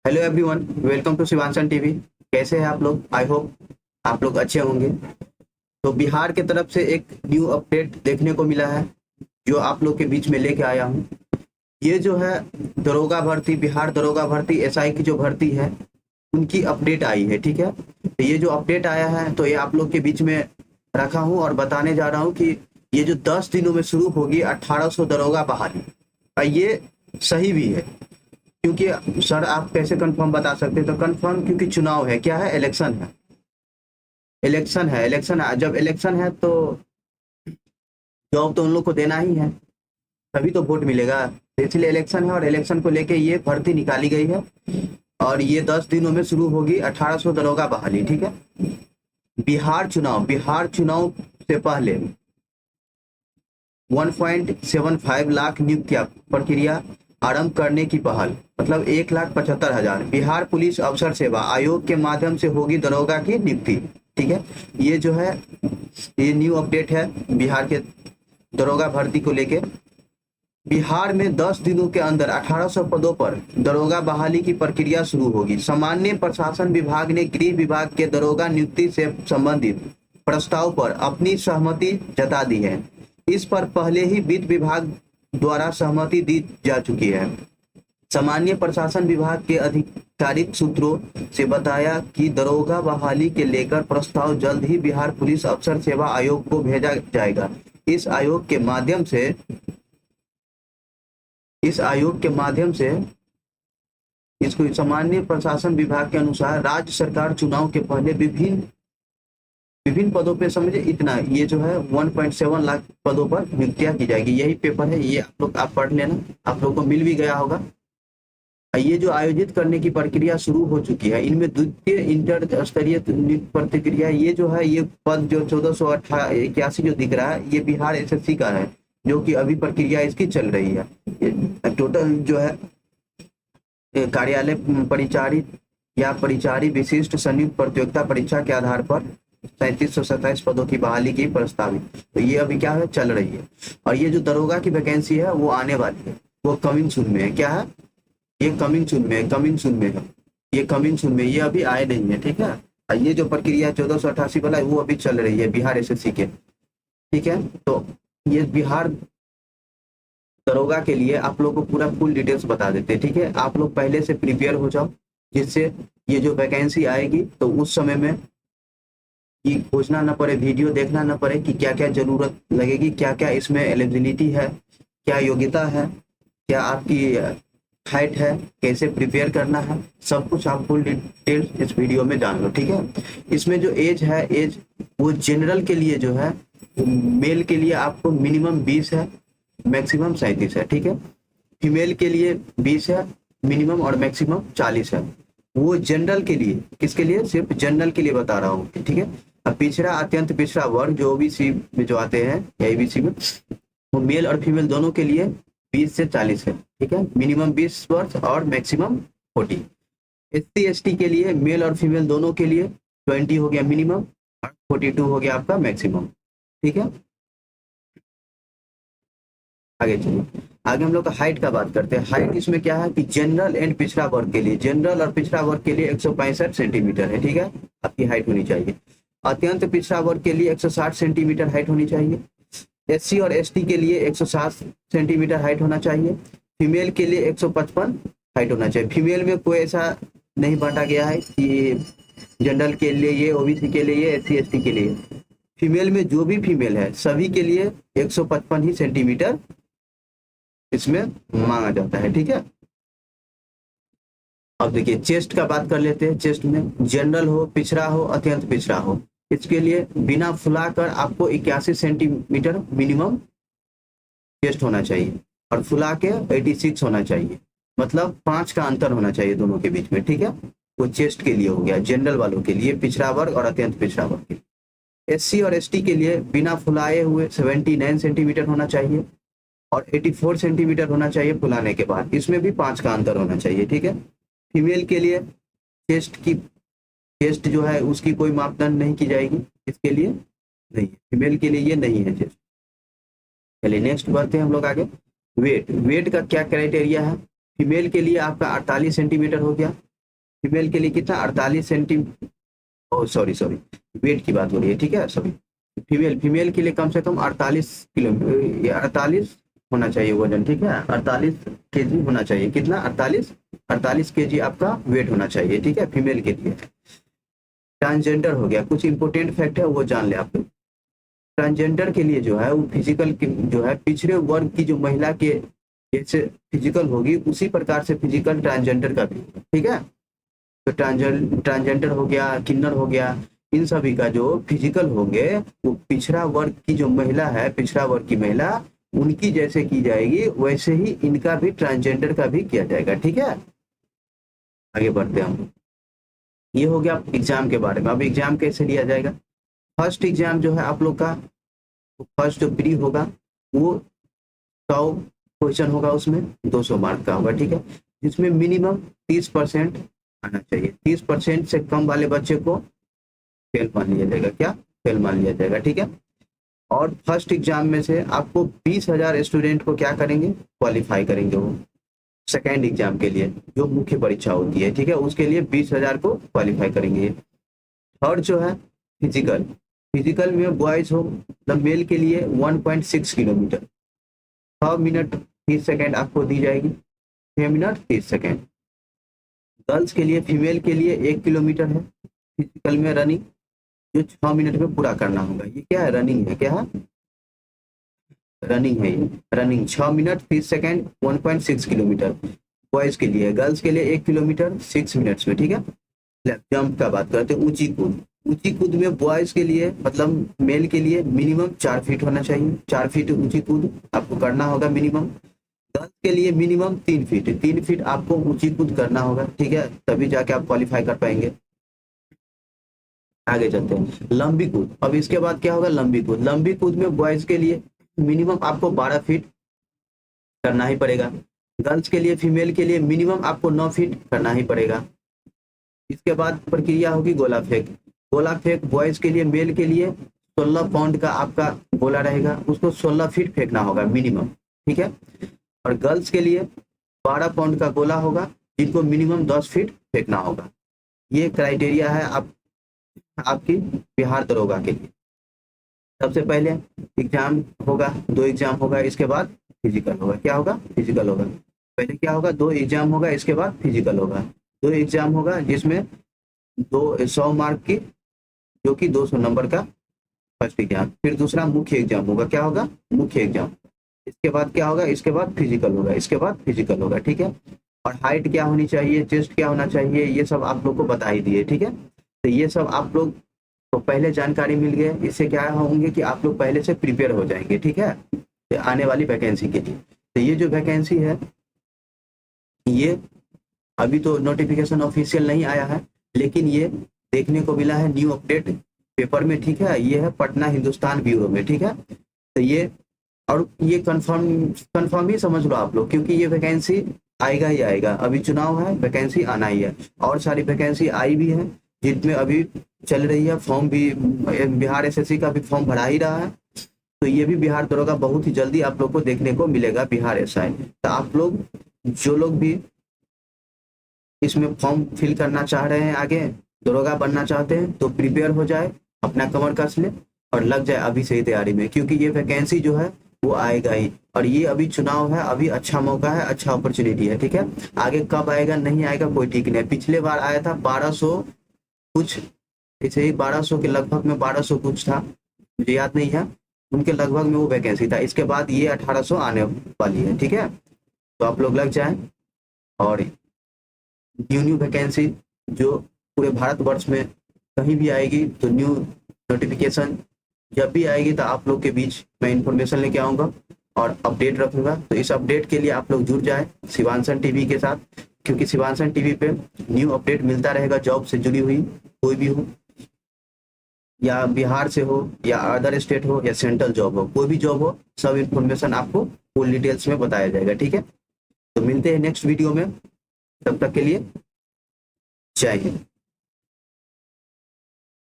Hello everyone, welcome to Shivanshan TV. कैसे हैं आप लोग? आई होप आप लोग अच्छे होंगे। तो बिहार के तरफ से एक न्यू अपडेट देखने को मिला है जो आप लोग के बीच में लेके आया हूँ। ये जो है दरोगा भर्ती, बिहार दरोगा भर्ती एसआई की जो भर्ती है उनकी अपडेट आई है। ठीक है, तो ये जो अपडेट आया है तो ये आप लोग के बीच में रखा हूँ और बताने जा रहा हूँ कि ये जो 10 दिनों में शुरू होगी 1800 दरोगा बहाली, और ये सही भी है। क्योंकि सर आप कैसे कंफर्म बता सकते हैं? तो कंफर्म क्योंकि चुनाव है, क्या है, इलेक्शन है। इलेक्शन है, जब इलेक्शन है तो जॉब तो उन लोग को देना ही है, तभी तो वोट मिलेगा। तो इसलिए इलेक्शन है और इलेक्शन को लेके ये भर्ती निकाली गई है और ये 10 दिनों में शुरू होगी 1800 दरोगा बहाली। ठीक है, बिहार चुनाव से पहले 1.75 लाख नियुक्तियां प्रक्रिया आरंभ करने की पहल, मतलब 1,75,000 बिहार पुलिस अफसर सेवा आयोग के माध्यम से होगी दरोगा की नियुक्ति। ठीक है, ये जो है ये न्यू अपडेट है बिहार के दरोगा भर्ती को लेके। बिहार में 10 दिनों के अंदर 1800 पदों पर दरोगा बहाली की प्रक्रिया शुरू होगी। सामान्य प्रशासन विभाग ने गृह विभाग के दरोगा नियुक्ति से संबंधित प्रस्ताव पर अपनी सहमति जता दी है। इस पर पहले ही वित्त विभाग द्वारा सहमति दी जा चुकी है। सामान्य प्रशासन विभाग के आधिकारिक सूत्रों से बताया कि दरोगा बहाली के लेकर प्रस्ताव जल्द ही बिहार पुलिस अफसर सेवा आयोग को भेजा जाएगा। इस आयोग के माध्यम से इसको सामान्य प्रशासन विभाग के अनुसार राज्य सरकार चुनाव के पहले विभिन्न पदों पे, समझे इतना, ये जो है 1.7 लाख पदों पर नियुक्तियां की जाएगी। यही पेपर है, ये आप पढ़ लेना, आप लोग को मिल भी गया होगा। ये जो आयोजित करने की प्रक्रिया शुरू हो चुकी है, इनमें द्वितीय इंटर स्तरीय प्रतिक्रिया, ये जो है ये पद जो 1481 जो दिख रहा है ये बिहार एसएससी का है, जो कि अभी प्रक्रिया इसकी चल रही है। टोटल जो है कार्यालय परिचारी या परिचारी विशिष्ट संयुक्त प्रतियोगिता परीक्षा के आधार पर 3727 पदों की बहाली की प्रस्तावित, तो ये अभी क्या है, चल रही है। और ये जो दरोगा की वैकेंसी है वो आने वाली है, वो कमिंग सून में है। क्या है, ये कमिंग सून में है, ये अभी आए नहीं है। ठीक है, और ये जो प्रक्रिया 1488 वाला है वो अभी चल रही है बिहार एसएससी के। ठीक है, तो ये बिहार दरोगा के लिए आप लोग को पूरा फुल डिटेल्स बता देते हैं। ठीक है, आप लोग पहले से प्रिपेयर हो जाओ, जिससे ये जो वैकेंसी आएगी तो उस समय में ये खोजना ना पड़े, वीडियो देखना ना पड़े कि क्या क्या जरूरत लगेगी, क्या क्या इसमें एलिजिबिलिटी है, क्या योग्यता है, क्या आपकी हाइट है, कैसे प्रिपेयर करना है, सब कुछ आप फुल डिटेल्स इस वीडियो में जान लो। ठीक है, इसमें जो एज है, एज वो जनरल के लिए जो है, मेल के लिए आपको मिनिमम 20 है, मैक्सिमम 37 है। ठीक है, फीमेल के लिए 20 है मिनिमम और मैक्सिमम 40 है। वो जनरल के लिए, किसके लिए, सिर्फ जनरल के लिए बता रहा हूँ। ठीक है, अब पिछड़ा अत्यंत पिछड़ा वर्ग जो ओबीसी में जो आते हैं या एबीसी में, वो मेल और फीमेल दोनों के लिए 20 से 40 है। ठीक है, मिनिमम 20 वर्ष और मैक्सिमम 40। एससी एसटी के लिए मेल और फीमेल दोनों के लिए 20 हो गया मिनिमम और 42 हो गया आपका मैक्सिमम। ठीक है, आगे चलिए, आगे हम लोग का हाइट का बात करते हैं। हाइट इसमें क्या है कि जनरल एंड पिछड़ा वर्ग के लिए, जनरल और पिछड़ा वर्ग के लिए 165 सेंटीमीटर है। ठीक है, आपकी हाइट होनी चाहिए। अत्यंत पिछड़ा वर्ग के लिए 160 सेंटीमीटर हाइट होनी चाहिए। एससी और एसटी के लिए 160 सेंटीमीटर हाइट होना चाहिए। फीमेल के लिए 155 हाइट होना चाहिए। फीमेल में कोई ऐसा नहीं बांटा गया है कि जनरल के लिए ये, ओबीसी के लिए ये, एससी एसटी के लिए। फीमेल में जो भी फीमेल है सभी के लिए 155 ही सेंटीमीटर इसमें मांगा जाता है। ठीक है, अब देखिए चेस्ट का बात कर लेते हैं। चेस्ट में जनरल हो, पिछड़ा हो, अत्यंत पिछड़ा हो, इसके लिए बिना फुलाकर आपको 81 सेंटीमीटर मिनिमम चेस्ट होना चाहिए और फुला के 86 होना चाहिए, मतलब 5 का अंतर होना चाहिए दोनों के बीच में। ठीक है, वो चेस्ट के लिए हो गया, जनरल वालों के लिए, पिछड़ा वर्ग और अत्यंत पिछड़ा वर्ग के लिए। एससी और एसटी के लिए बिना फुलाए हुए 79 सेंटीमीटर होना चाहिए और 84 सेंटीमीटर होना चाहिए फुलाने के बाद, इसमें भी 5 का अंतर होना चाहिए। ठीक है, फीमेल के लिए चेस्ट जो है उसकी कोई मापदंड नहीं की जाएगी, इसके लिए नहीं है, फीमेल के लिए ये नहीं है चेस्ट। चलिए नेक्स्ट बढ़ते हैं हम लोग आगे। वेट का क्या क्राइटेरिया है? फीमेल के लिए आपका 48 सेंटीमीटर हो गया, फीमेल के लिए कितना 48 सेंटी, ओ सॉरी सॉरी, वेट की बात हो रही है, ठीक है सॉरी। फीमेल के लिए कम से कम 48 किलो, 48 होना चाहिए वजन, ठीक है, 48 kg होना चाहिए। कितना? 48 kg आपका वेट होना चाहिए, ठीक है, फीमेल के लिए। ट्रांसजेंडर हो गया, कुछ इंपॉर्टेंट फैक्ट है वो जान ले आप लोग। ट्रांसजेंडर के लिए जो है वो फिजिकल जो है पिछड़े वर्ग की जो महिला के जैसे फिजिकल होगी उसी प्रकार से फिजिकल ट्रांसजेंडर का भी, ठीक है। तो ट्रांसजेंडर हो गया, किन्नर हो गया, इन सभी का जो फिजिकल होंगे वो पिछड़ा वर्ग की जो महिला है, पिछड़ा वर्ग की महिला उनकी जैसे की जाएगी वैसे ही इनका भी ट्रांसजेंडर का भी किया जाएगा, ठीक है। आगे बढ़ते हैं हम। ये हो गया एग्जाम के बारे में। अब एग्जाम कैसे लिया जाएगा? फर्स्ट एग्जाम जो है आप लोग का, फर्स्ट जो प्री होगा वो 100 क्वेश्चन होगा, उसमें 200 मार्क का होगा, ठीक है, जिसमें मिनिमम 30% आना चाहिए। 30% से कम वाले बच्चे को फेल मान लिया जाएगा। क्या? फेल मान लिया जाएगा, ठीक है। और फर्स्ट एग्जाम में से आपको 20,000 स्टूडेंट को क्या करेंगे? क्वालिफाई करेंगे वो सेकेंड एग्जाम के लिए, जो मुख्य परीक्षा होती है, ठीक है, उसके लिए 20,000 को क्वालिफाई करेंगे। थर्ड जो है फिजिकल, फिजिकल में बॉयज हो मतलब मेल के लिए 1.6 किलोमीटर 6 मिनट 30 सेकेंड आपको दी जाएगी, 6 मिनट 30 सेकेंड। गर्ल्स के लिए, फीमेल के लिए 1 किलोमीटर है फिजिकल में रनिंग, जो 6 मिनट में पूरा करना होगा। ये क्या है? रनिंग है। क्या है? रनिंग है। ये running 6 minute 30 second 1.6 kilometre boys के लिए। गर्ल्स के लिए 1 किलोमीटर 6 मिनट्स में, ठीक है। जंप का बात करते हैं, ऊंची कूद। ऊंची कूद में बॉयज के लिए मतलब मेल के लिए मिनिमम 4 फीट होना चाहिए, 4 फीट ऊंची कूद आपको करना होगा मिनिमम। गर्ल्स के लिए मिनिमम 3 फीट, 3 फीट आपको ऊंची कूद करना होगा, ठीक है, तभी जाके आप क्वालिफाई कर पाएंगे। आगे चलते हैं, लंबी कूद। अब इसके बाद क्या होगा? लंबी कूद। लंबी कूद में बॉयज के लिए मिनिमम आपको 12 फीट करना ही पड़ेगा। गर्ल्स के लिए, फीमेल के लिए मिनिमम आपको 9 फीट करना ही पड़ेगा। इसके बाद प्रक्रिया होगी गोला फेंक। गोला फेंक बॉयज के लिए, मेल के लिए 16 पाउंड का आपका गोला रहेगा, उसको 16 फीट फेंकना होगा मिनिमम, ठीक है। और गर्ल्स के लिए 12 पाउंड का गोला होगा, जिनको मिनिमम 10 फीट फेंकना होगा। ये क्राइटेरिया है आपकी बिहार दरोगा के लिए। सबसे पहले एग्जाम होगा, 2 एग्जाम होगा, इसके बाद फिजिकल होगा। क्या होगा? फिजिकल होगा। पहले क्या होगा? 2 एग्जाम होगा, इसके बाद फिजिकल होगा। 2 एग्जाम होगा जिसमें 100 मार्क की, जो कि 200 नंबर का फर्स्ट एग्जाम। फिर दूसरा मुख्य एग्जाम होगा। क्या होगा? मुख्य एग्जाम। इसके बाद क्या होगा? इसके बाद फिजिकल होगा, इसके बाद फिजिकल होगा, ठीक है। और हाइट क्या होनी चाहिए, चेस्ट क्या होना चाहिए, ये सब आप लोग को बता ही दिए, ठीक है। तो ये सब आप लोग को पहले जानकारी मिल गया। इससे क्या होंगे कि आप लोग पहले से प्रिपेयर हो जाएंगे, ठीक है, आने वाली वैकेंसी के लिए। तो ये जो वैकेंसी है, ये अभी तो नोटिफिकेशन ऑफिशियल नहीं आया है, लेकिन ये देखने को मिला है न्यू अपडेट पेपर में, ठीक है। ये है पटना हिंदुस्तान ब्यूरो में, ठीक है। तो ये, और ये कंफर्म ही समझ लो आप लोग, क्योंकि ये वैकेंसी आएगा ही आएगा। अभी चुनाव है, वैकेंसी आना ही है। और सारी वैकेंसी आई भी है, जिनमें अभी चल रही है फॉर्म भी, बिहार एसएससी का भी फॉर्म भरा ही रहा है। तो ये भी बिहार दरोगा बहुत ही जल्दी आप लोग को देखने को मिलेगा, बिहार एसआई। तो आप लोग जो लोग भी इसमें फॉर्म फिल करना चाह रहे हैं, आगे दरोगा बनना चाहते हैं, तो प्रिपेयर हो जाए, अपना कमर कस ले और लग जाए अभी से ही तैयारी में, क्योंकि ये वैकेंसी जो है वो आएगा ही। और ये अभी चुनाव है, अभी अच्छा मौका है, अच्छा अपॉर्चुनिटी है, ठीक है। आगे कब आएगा नहीं आएगा कोई ठीक नहीं। पिछले बार आया था 1200 कुछ, ऐसे ही 1200 के लगभग में, 1200 कुछ था, मुझे याद नहीं है, उनके लगभग में वो वैकेंसी था। इसके बाद ये 1800 आने वाली है, ठीक है। तो आप लोग लग जाएं, और न्यू वैकेंसी जो पूरे भारतवर्ष में कहीं भी आएगी, तो न्यू नोटिफिकेशन जब भी आएगी तो आप लोग के बीच मैं इन्फॉर्मेशन लेके आऊँगा और अपडेट रखूंगा। तो इस अपडेट के लिए आप लोग जुड़ जाए शिवानसन टीवी के साथ, क्योंकि शिवानसन टीवी पे न्यू अपडेट मिलता रहेगा, जॉब से जुड़ी हुई कोई भी हो, या बिहार से हो या अदर स्टेट हो या सेंट्रल जॉब हो, कोई भी जॉब हो, सब इन्फॉर्मेशन आपको फुल डिटेल्स में बताया जाएगा, ठीक है। तो मिलते हैं नेक्स्ट वीडियो में, तब तक के लिए जय हिंद।